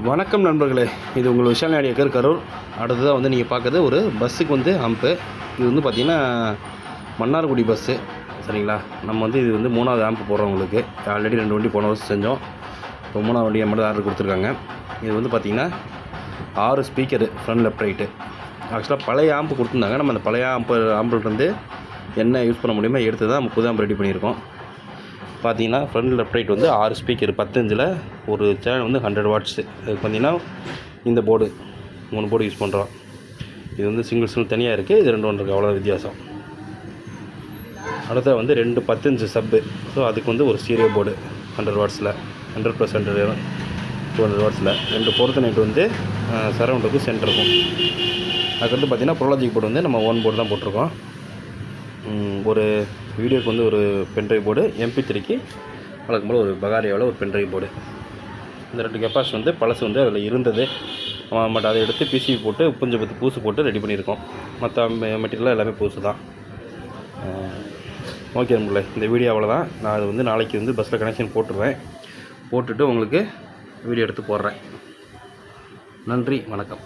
வணக்கம் நண்பர்களே, இது உங்கள் விஷால் நாடியக்கர் கரூர். அடுத்ததாக வந்து நீங்கள் பார்க்குறது ஒரு பஸ்ஸுக்கு வந்து அம்பு. இது வந்து பார்த்திங்கன்னா மன்னார்குடி பஸ்ஸு, சரிங்களா. நம்ம வந்து இது வந்து 3வது ஆம்பு போடுறோம். உங்களுக்கு ஆல்ரெடி 2 வண்டி போன வருஷம் செஞ்சோம். இப்போ 3வது வண்டியை மட்டும் ஆர்டர் கொடுத்துருக்காங்க. இது வந்து பார்த்திங்கன்னா 6 ஸ்பீக்கரு, ஃப்ரண்ட் லெஃப்ட் ரைட்டு. ஆக்சுவலாக பழைய ஆம்பு கொடுத்துருந்தாங்க. நம்ம அந்த பழைய ஆம்பிள்லேருந்து என்ன யூஸ் பண்ண முடியுமோ எடுத்து தான் நம்ம புது ஆம்பு ரெடி பண்ணியிருக்கோம். பார்த்தீங்கன்னா ஃப்ரண்ட் லெஃப்ட் ரைட் வந்து 6 ஸ்பீக்கர் 15ல் ஒரு சேனல் வந்து 100 வாட்ஸு. அது பார்த்திங்கன்னா இந்த போர்டு 3 போர்டு யூஸ் பண்ணுறோம். இது வந்து சிங்கிள் தனியாக இருக்குது, இது 2 இருக்குது, அவ்வளோ வித்தியாசம். அடுத்த வந்து 2 10 சப்பு. ஸோ அதுக்கு வந்து ஒரு ஸ்டீரியோ போர்டு 100 வாட்ஸில், 100+100 200 வாட்ஸில். 2 பொறுத்த நைட்டு வந்து சரௌண்டுக்கும் சென்டருக்கும். அதுக்கடுத்து பார்த்திங்கன்னா ப்ரோலாஜிக் போர்டு வந்து நம்ம ஓன் போர்டு தான் போட்டிருக்கோம். ஒரு வீடியோக்கு வந்து ஒரு பென்ட்ரைவ் போர்டு, MP3க்கு வழக்கம் போல் ஒரு பகாரியாவில் ஒரு பென்ட்ரைவ் போர்டு. இந்த 2 கெப்பாசிட்டி வந்து பழசு வந்து அதில் இருந்தது. பட் அதை எடுத்து பிசிபி போட்டு கொஞ்சம் 10 பூசு போட்டு ரெடி பண்ணியிருக்கோம். மற்ற மெட்டீரியலாக எல்லாமே பூசு தான். ஓகே நண்பர்களே, இந்த வீடியோ அவ்வளோதான். நான் அது வந்து நாளைக்கு வந்து பஸ்ஸில் கனெக்ஷன் போட்டுருவேன். போட்டுட்டு உங்களுக்கு வீடியோ எடுத்து போடுறேன். நன்றி, வணக்கம்.